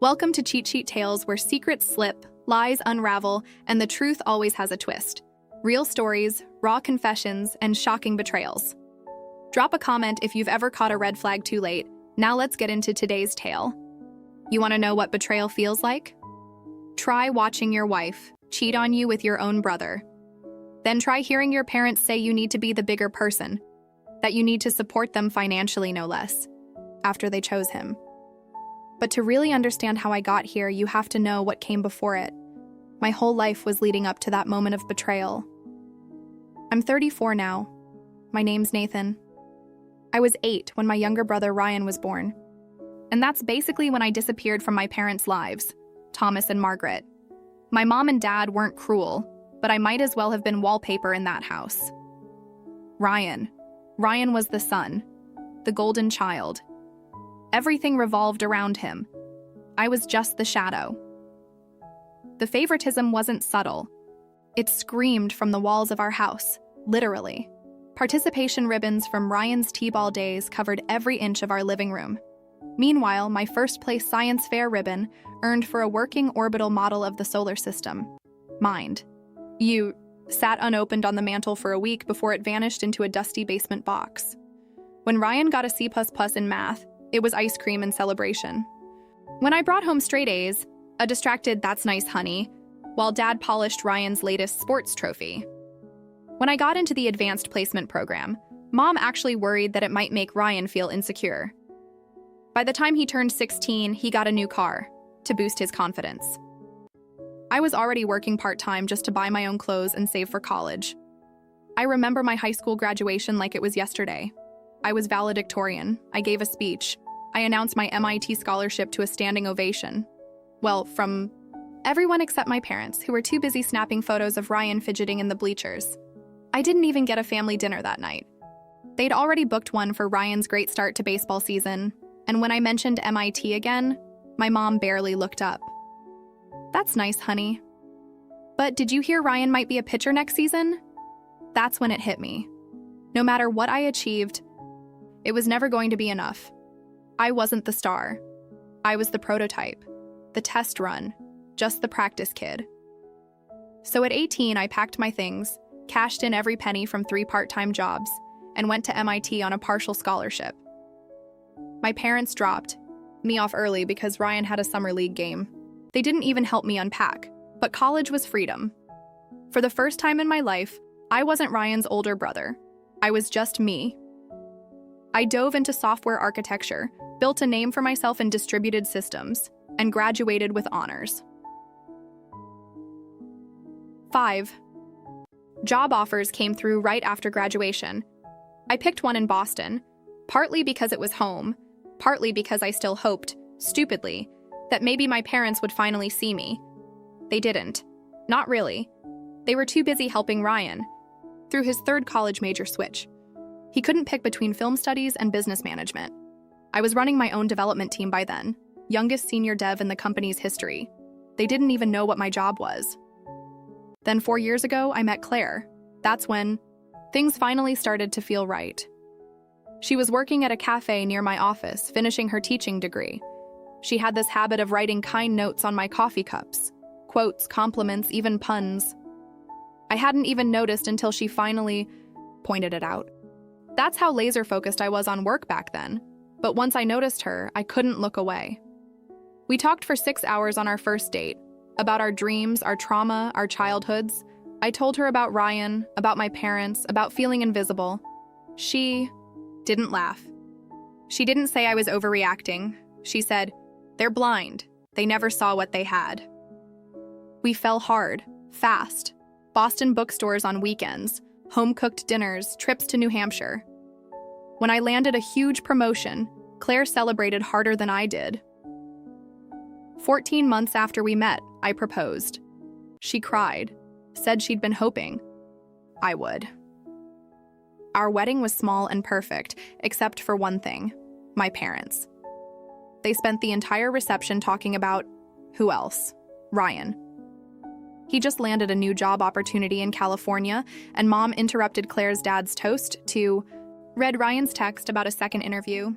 Welcome to Cheat Sheet Tales, where secrets slip, lies unravel, and the truth always has a twist. Real stories, raw confessions, and shocking betrayals. Drop a comment if you've ever caught a red flag too late. Now let's get into today's tale. You want to know what betrayal feels like? Try watching your wife cheat on you with your own brother. Then try hearing your parents say you need to be the bigger person, that you need to support them financially, no less, after they chose him. But to really understand how I got here, you have to know what came before it. My whole life was leading up to that moment of betrayal. I'm 34 now. My name's Nathan. I was 8 when my younger brother Ryan was born. And that's basically when I disappeared from my parents' lives, Thomas and Margaret. My mom and dad weren't cruel, but I might as well have been wallpaper in that house. Ryan was the son, the golden child. Everything revolved around him. I was just the shadow. The favoritism wasn't subtle. It screamed from the walls of our house, literally. Participation ribbons from Ryan's T-ball days covered every inch of our living room. Meanwhile, my first-place science fair ribbon earned for a working orbital model of the solar system. Mind. You sat unopened on the mantle for a week before it vanished into a dusty basement box. When Ryan got a C++ in math, it was ice cream and celebration. When I brought home straight A's, a distracted "that's nice, honey," while Dad polished Ryan's latest sports trophy. When I got into the advanced placement program, Mom actually worried that it might make Ryan feel insecure. By the time he turned 16, he got a new car to boost his confidence. I was already working part-time just to buy my own clothes and save for college. I remember my high school graduation like it was yesterday. I was valedictorian. I gave a speech. I announced my MIT scholarship to a standing ovation. Well, from everyone except my parents, who were too busy snapping photos of Ryan fidgeting in the bleachers. I didn't even get a family dinner that night. They'd already booked one for Ryan's great start to baseball season, and when I mentioned MIT again, my mom barely looked up. "That's nice, honey. But did you hear Ryan might be a pitcher next season?" That's when it hit me. No matter what I achieved, it was never going to be enough. I wasn't the star. I was the prototype, the test run, just the practice kid. So at 18, I packed my things, cashed in every penny from 3 part-time jobs, and went to MIT on a partial scholarship. My parents dropped me off early because Ryan had a summer league game. They didn't even help me unpack, but college was freedom. For the first time in my life, I wasn't Ryan's older brother. I was just me. I dove into software architecture, built a name for myself in distributed systems, and graduated with honors. 5. Job offers came through right after graduation. I picked one in Boston, partly because it was home, partly because I still hoped, stupidly, that maybe my parents would finally see me. They didn't. Not really. They were too busy helping Ryan through his 3rd college major switch. He couldn't pick between film studies and business management. I was running my own development team by then, youngest senior dev in the company's history. They didn't even know what my job was. Then 4 years ago, I met Claire. That's when things finally started to feel right. She was working at a cafe near my office, finishing her teaching degree. She had this habit of writing kind notes on my coffee cups. Quotes, compliments, even puns. I hadn't even noticed until she finally pointed it out. That's how laser-focused I was on work back then. But once I noticed her, I couldn't look away. We talked for 6 hours on our first date, about our dreams, our trauma, our childhoods. I told her about Ryan, about my parents, about feeling invisible. She didn't laugh. She didn't say I was overreacting. She said, "They're blind. They never saw what they had." We fell hard, fast. Boston bookstores on weekends, home-cooked dinners, trips to New Hampshire. When I landed a huge promotion, Claire celebrated harder than I did. 14 months after we met, I proposed. She cried, said she'd been hoping I would. Our wedding was small and perfect, except for one thing: my parents. They spent the entire reception talking about who else? Ryan. He just landed a new job opportunity in California, and Mom interrupted Claire's dad's toast to read Ryan's text about a second interview.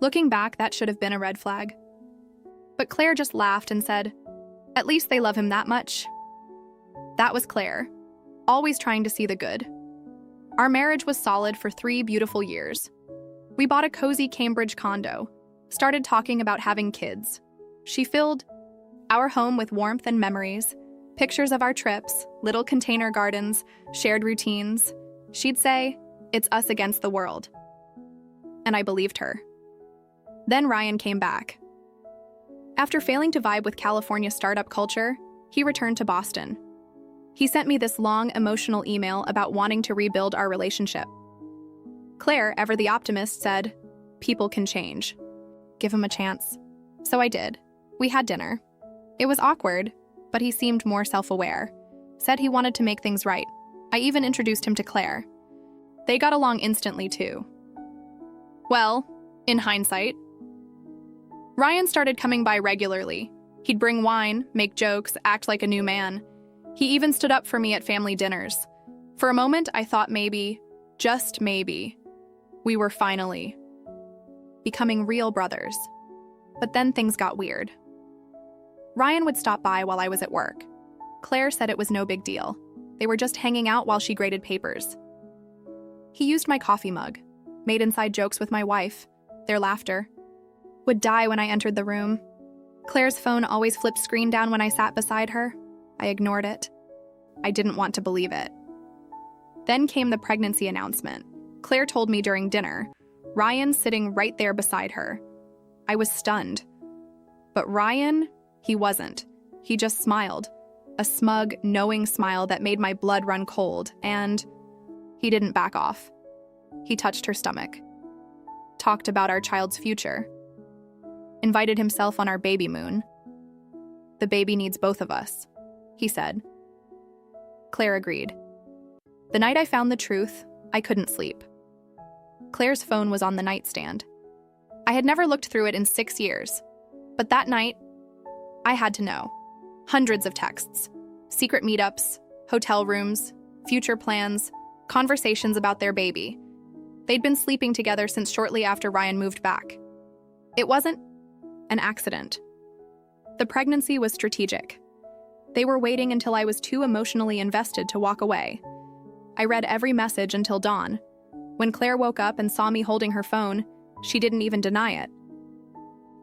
Looking back, that should have been a red flag. But Claire just laughed and said, "At least they love him that much." That was Claire, always trying to see the good. Our marriage was solid for 3 beautiful years. We bought a cozy Cambridge condo, started talking about having kids. She filled our home with warmth and memories, pictures of our trips, little container gardens, shared routines. She'd say, "It's us against the world." And I believed her. Then Ryan came back. After failing to vibe with California startup culture, he returned to Boston. He sent me this long, emotional email about wanting to rebuild our relationship. Claire, ever the optimist, said, "People can change. Give him a chance." So I did. We had dinner. It was awkward, but he seemed more self-aware. Said he wanted to make things right. I even introduced him to Claire. They got along instantly, too. Well, in hindsight, Ryan started coming by regularly. He'd bring wine, make jokes, act like a new man. He even stood up for me at family dinners. For a moment, I thought maybe, just maybe, we were finally becoming real brothers. But then things got weird. Ryan would stop by while I was at work. Claire said it was no big deal. They were just hanging out while she graded papers. He used my coffee mug, made inside jokes with my wife. Their laughter would die when I entered the room. Claire's phone always flipped screen down when I sat beside her. I ignored it. I didn't want to believe it. Then came the pregnancy announcement. Claire told me during dinner, Ryan sitting right there beside her. I was stunned. But Ryan, he wasn't. He just smiled. A smug, knowing smile that made my blood run cold, and he didn't back off. He touched her stomach, talked about our child's future, invited himself on our baby moon. "The baby needs both of us," he said. Claire agreed. The night I found the truth, I couldn't sleep. Claire's phone was on the nightstand. I had never looked through it in 6 years, but that night, I had to know. Hundreds of texts, secret meetups, hotel rooms, future plans, conversations about their baby. They'd been sleeping together since shortly after Ryan moved back. It wasn't an accident. The pregnancy was strategic. They were waiting until I was too emotionally invested to walk away. I read every message until dawn. When Claire woke up and saw me holding her phone, she didn't even deny it.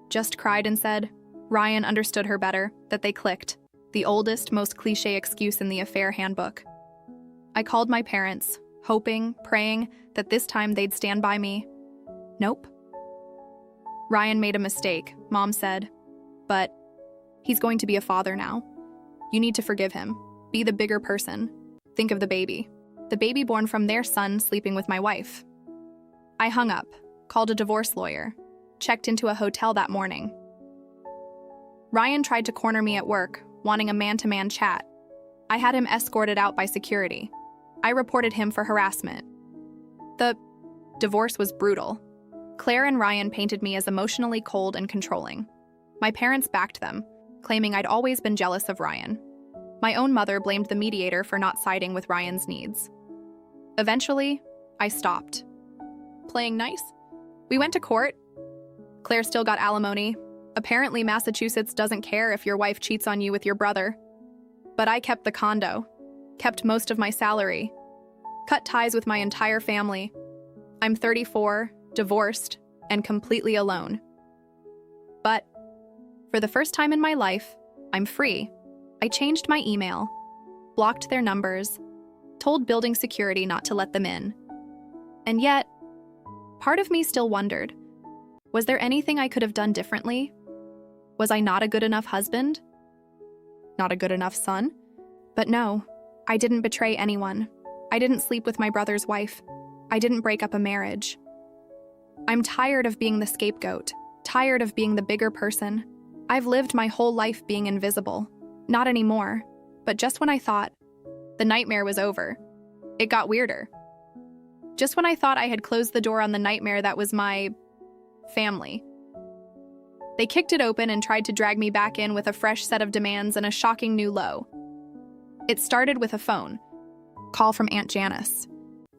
Just cried and said, Ryan understood her better, that they clicked. The oldest, most cliché excuse in the affair handbook. I called my parents, hoping, praying that this time they'd stand by me. Nope. Ryan made a mistake, Mom said. But he's going to be a father now. You need to forgive him. Be the bigger person. Think of the baby. The baby born from their son sleeping with my wife. I hung up, called a divorce lawyer, checked into a hotel that morning. Ryan tried to corner me at work, wanting a man-to-man chat. I had him escorted out by security. I reported him for harassment. The divorce was brutal. Claire and Ryan painted me as emotionally cold and controlling. My parents backed them, claiming I'd always been jealous of Ryan. My own mother blamed the mediator for not siding with Ryan's needs. Eventually, I stopped. Playing nice? We went to court. Claire still got alimony. Apparently, Massachusetts doesn't care if your wife cheats on you with your brother. But I kept the condo, kept most of my salary, cut ties with my entire family. I'm 34, divorced, and completely alone. But for the first time in my life, I'm free. I changed my email, blocked their numbers, told building security not to let them in. And yet, part of me still wondered, was there anything I could have done differently? Was I not a good enough husband? Not a good enough son? But no, I didn't betray anyone. I didn't sleep with my brother's wife. I didn't break up a marriage. I'm tired of being the scapegoat, tired of being the bigger person. I've lived my whole life being invisible. Not anymore. But just when I thought the nightmare was over, it got weirder. Just when I thought I had closed the door on the nightmare that was my family, they kicked it open and tried to drag me back in with a fresh set of demands and a shocking new low. It started with a phone call from Aunt Janice.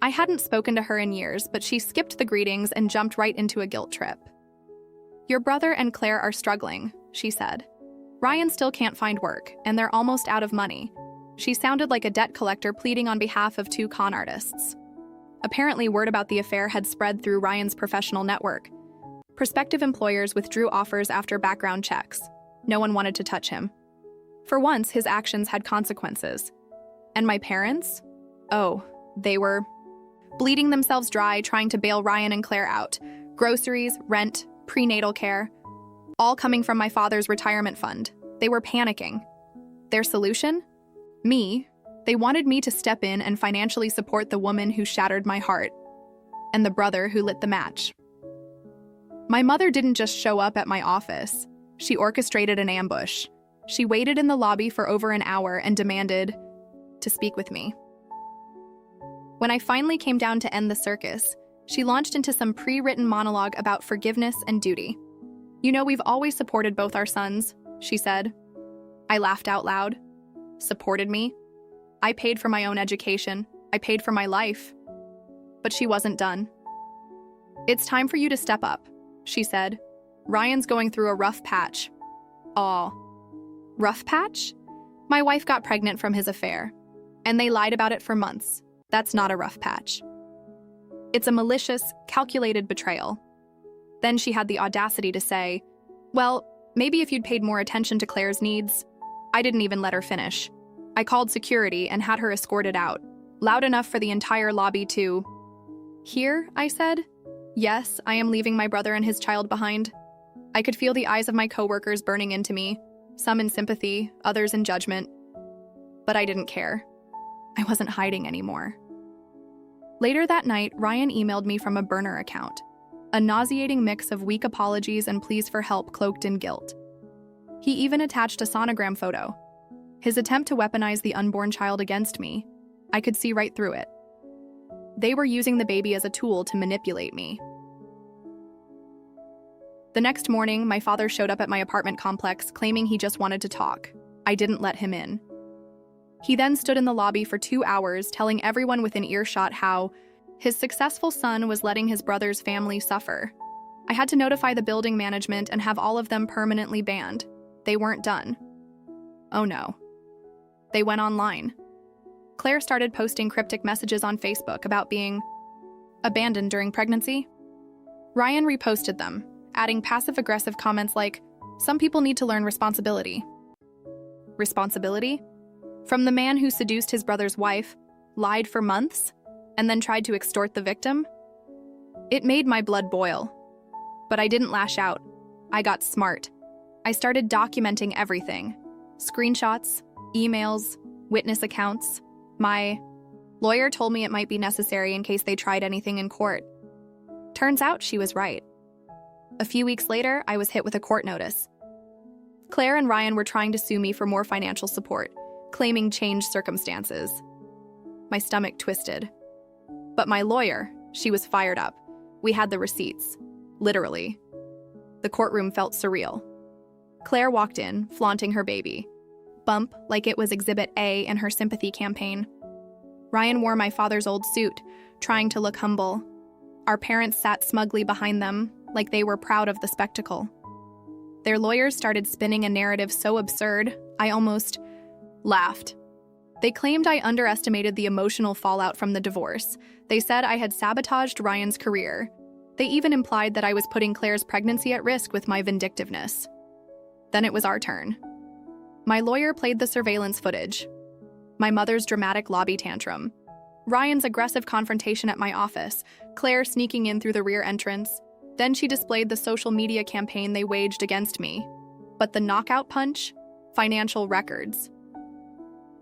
I hadn't spoken to her in years, but she skipped the greetings and jumped right into a guilt trip. Your brother and Claire are struggling. she said. Ryan still can't find work, and they're almost out of money. She sounded like a debt collector pleading on behalf of 2 con artists. Apparently, word about the affair had spread through Ryan's professional network. Prospective employers withdrew offers after background checks. No one wanted to touch him. For once, his actions had consequences. And my parents? Oh, they were bleeding themselves dry trying to bail Ryan and Claire out. Groceries, rent, prenatal care, all coming from my father's retirement fund. They were panicking. Their solution? Me. They wanted me to step in and financially support the woman who shattered my heart, and the brother who lit the match. My mother didn't just show up at my office. She orchestrated an ambush. She waited in the lobby for over an hour and demanded to speak with me. When I finally came down to end the circus, she launched into some pre-written monologue about forgiveness and duty. "You know, we've always supported both our sons," she said. I laughed out loud. Supported me? I paid for my own education. I paid for my life. But she wasn't done. "It's time for you to step up," she said. "Ryan's going through a rough patch." Aw. Rough patch? My wife got pregnant from his affair, and they lied about it for months. That's not a rough patch. It's a malicious, calculated betrayal. Then she had the audacity to say, "Well, maybe if you'd paid more attention to Claire's needs." I didn't even let her finish. I called security and had her escorted out, loud enough for the entire lobby to hear, I said. "Yes, I am leaving my brother and his child behind." I could feel the eyes of my coworkers burning into me, some in sympathy, others in judgment. But I didn't care. I wasn't hiding anymore. Later that night, Ryan emailed me from a burner account, a nauseating mix of weak apologies and pleas for help cloaked in guilt. He even attached a sonogram photo. His attempt to weaponize the unborn child against me, I could see right through it. They were using the baby as a tool to manipulate me. The next morning, my father showed up at my apartment complex claiming he just wanted to talk. I didn't let him in. He then stood in the lobby for 2 hours telling everyone within earshot how his successful son was letting his brother's family suffer. I had to notify the building management and have all of them permanently banned. They weren't done. Oh no. They went online. Claire started posting cryptic messages on Facebook about being abandoned during pregnancy. Ryan reposted them, adding passive-aggressive comments like, "Some people need to learn responsibility." Responsibility? From the man who seduced his brother's wife, lied for months, and then tried to extort the victim? It made my blood boil. But I didn't lash out. I got smart. I started documenting everything. Screenshots, emails, witness accounts. My lawyer told me it might be necessary in case they tried anything in court. Turns out she was right. A few weeks later, I was hit with a court notice. Claire and Ryan were trying to sue me for more financial support, claiming changed circumstances. My stomach twisted. But my lawyer, she was fired up. We had the receipts. Literally. The courtroom felt surreal. Claire walked in, flaunting her baby. Bump like it was Exhibit A in her sympathy campaign. Ryan wore my father's old suit, trying to look humble. Our parents sat smugly behind them, like they were proud of the spectacle. Their lawyers started spinning a narrative so absurd, I almost laughed. They claimed I underestimated the emotional fallout from the divorce. They said I had sabotaged Ryan's career. They even implied that I was putting Claire's pregnancy at risk with my vindictiveness. Then it was our turn. My lawyer played the surveillance footage. My mother's dramatic lobby tantrum. Ryan's aggressive confrontation at my office. Claire sneaking in through the rear entrance. Then she displayed the social media campaign they waged against me. But the knockout punch? Financial records.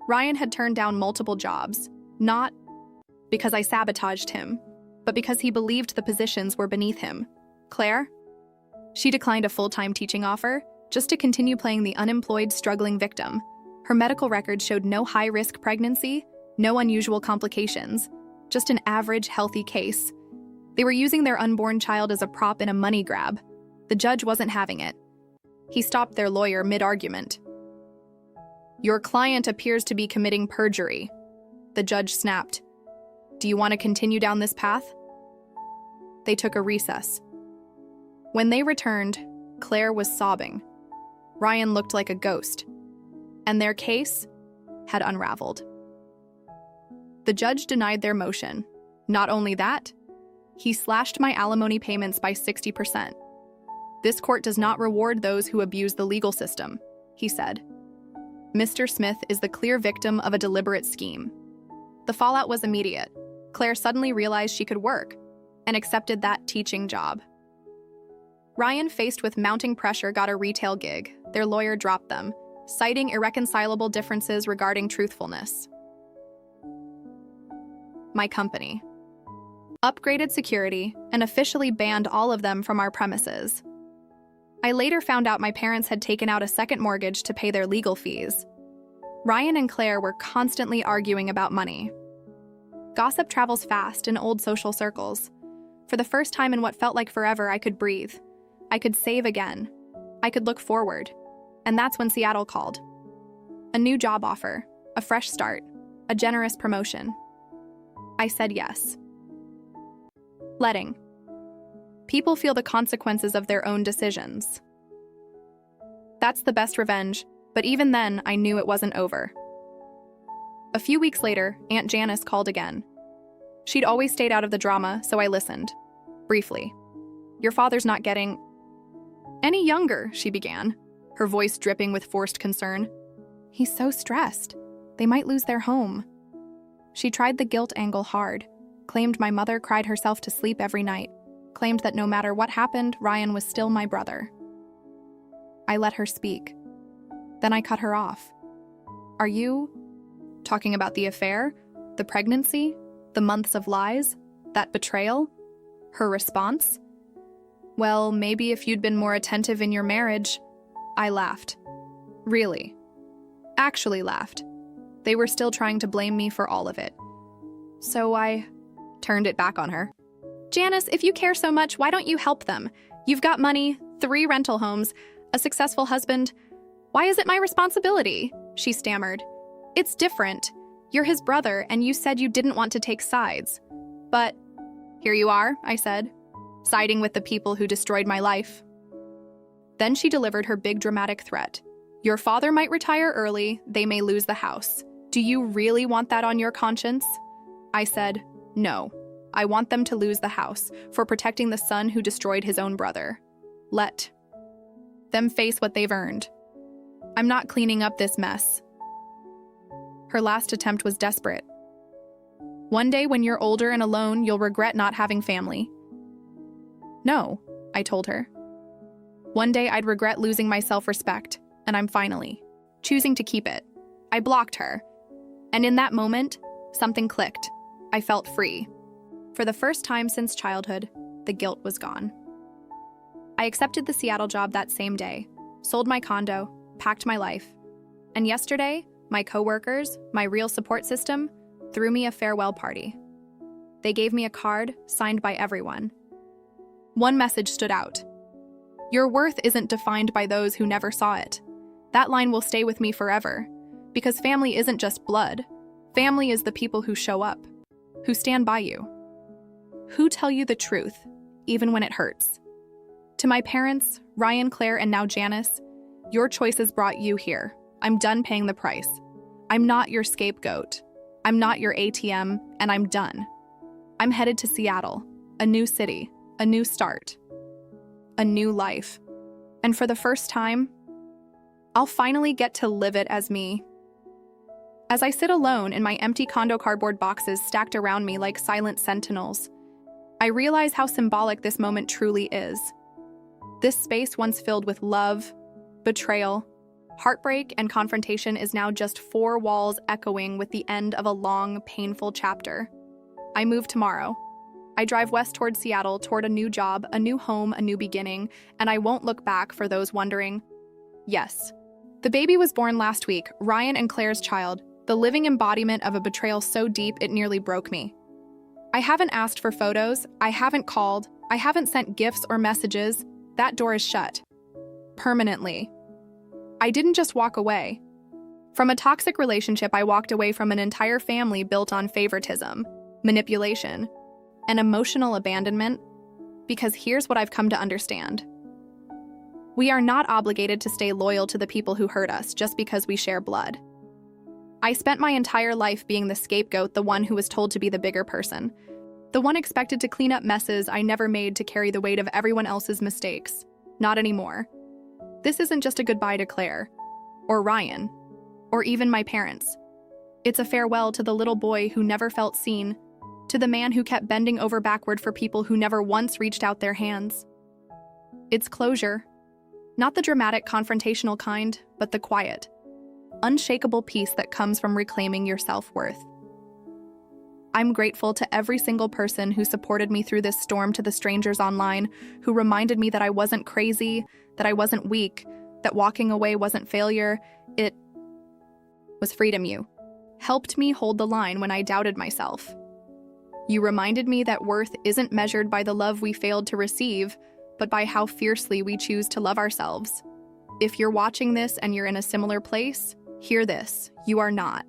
Ryan had turned down multiple jobs, not because I sabotaged him, but because he believed the positions were beneath him. Claire? She declined a full-time teaching offer just to continue playing the unemployed, struggling victim. Her medical records showed no high-risk pregnancy, no unusual complications, just an average, healthy case. They were using their unborn child as a prop in a money grab. The judge wasn't having it. He stopped their lawyer mid-argument. "Your client appears to be committing perjury," the judge snapped. "Do you want to continue down this path?" They took a recess. When they returned, Claire was sobbing. Ryan looked like a ghost, and their case had unraveled. The judge denied their motion. Not only that, he slashed my alimony payments by 60%. This court does not reward those who abuse the legal system, he said. Mr. Smith is the clear victim of a deliberate scheme. The fallout was immediate. Claire suddenly realized she could work and accepted that teaching job. Ryan, faced with mounting pressure, got a retail gig. Their lawyer dropped them, citing irreconcilable differences regarding truthfulness. My company upgraded security and officially banned all of them from our premises. I later found out my parents had taken out a second mortgage to pay their legal fees. Ryan and Claire were constantly arguing about money. Gossip travels fast in old social circles. For the first time in what felt like forever, I could breathe. I could save again. I could look forward. And that's when Seattle called. A new job offer, a fresh start, a generous promotion. I said yes. Letting people feel the consequences of their own decisions. That's the best revenge, but even then, I knew it wasn't over. A few weeks later, Aunt Janice called again. She'd always stayed out of the drama, so I listened. Briefly. Your father's not getting any younger, she began, her voice dripping with forced concern. He's so stressed. They might lose their home. She tried the guilt angle hard, claimed my mother cried herself to sleep every night, claimed that no matter what happened, Ryan was still my brother. I let her speak. Then I cut her off. Are you talking about the affair, the pregnancy, the months of lies, that betrayal? Her response? Well, maybe if you'd been more attentive in your marriage. I laughed. Really. Actually laughed. They were still trying to blame me for all of it. So I turned it back on her. Janice, if you care so much, why don't you help them? You've got money, 3 rental homes, a successful husband. Why is it my responsibility? She stammered. It's different. You're his brother, and you said you didn't want to take sides. But here you are, I said, siding with the people who destroyed my life. Then she delivered her big dramatic threat. Your father might retire early, they may lose the house. Do you really want that on your conscience? I said, no. I want them to lose the house for protecting the son who destroyed his own brother. Let them face what they've earned. I'm not cleaning up this mess. Her last attempt was desperate. One day when you're older and alone, you'll regret not having family. No, I told her. One day I'd regret losing my self-respect, and I'm finally choosing to keep it. I blocked her. And in that moment, something clicked. I felt free. For the first time since childhood, the guilt was gone. I accepted the Seattle job that same day, sold my condo, packed my life. And yesterday, my coworkers, my real support system, threw me a farewell party. They gave me a card signed by everyone. One message stood out. Your worth isn't defined by those who never saw it. That line will stay with me forever, because family isn't just blood. Family is the people who show up, who stand by you, who tell you the truth, even when it hurts. To my parents, Ryan, Claire, and now Janice, your choices brought you here. I'm done paying the price. I'm not your scapegoat. I'm not your ATM, and I'm done. I'm headed to Seattle, a new city, a new start, a new life. And for the first time, I'll finally get to live it as me. As I sit alone in my empty condo cardboard boxes stacked around me like silent sentinels, I realize how symbolic this moment truly is. This space once filled with love, betrayal, heartbreak, and confrontation is now just 4 walls echoing with the end of a long, painful chapter. I move tomorrow. I drive west toward Seattle, toward a new job, a new home, a new beginning, and I won't look back for those wondering. Yes, the baby was born last week, Ryan and Claire's child, the living embodiment of a betrayal so deep it nearly broke me. I haven't asked for photos, I haven't called, I haven't sent gifts or messages. That door is shut. Permanently. I didn't just walk away. From a toxic relationship, I walked away from an entire family built on favoritism, manipulation, and emotional abandonment, because here's what I've come to understand. We are not obligated to stay loyal to the people who hurt us just because we share blood. I spent my entire life being the scapegoat, the one who was told to be the bigger person, the one expected to clean up messes I never made, to carry the weight of everyone else's mistakes. Not anymore. This isn't just a goodbye to Claire, or Ryan, or even my parents. It's a farewell to the little boy who never felt seen, to the man who kept bending over backward for people who never once reached out their hands. It's closure. Not the dramatic, confrontational kind, but the quiet, unshakable peace that comes from reclaiming your self-worth. I'm grateful to every single person who supported me through this storm, to the strangers online who reminded me that I wasn't crazy, that I wasn't weak, that walking away wasn't failure. It was freedom. You helped me hold the line when I doubted myself. You reminded me that worth isn't measured by the love we failed to receive, but by how fiercely we choose to love ourselves. If you're watching this and you're in a similar place, hear this: you are not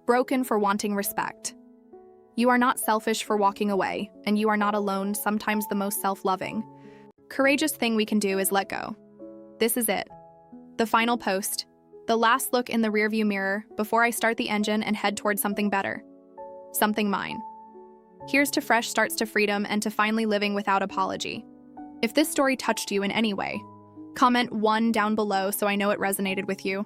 broken for wanting respect. You are not selfish for walking away, and you are not alone. Sometimes the most self-loving, courageous thing we can do is let go. This is it. The final post. The last look in the rearview mirror before I start the engine and head towards something better. Something mine. Here's to fresh starts, to freedom, and to finally living without apology. If this story touched you in any way, comment 1 down below so I know it resonated with you.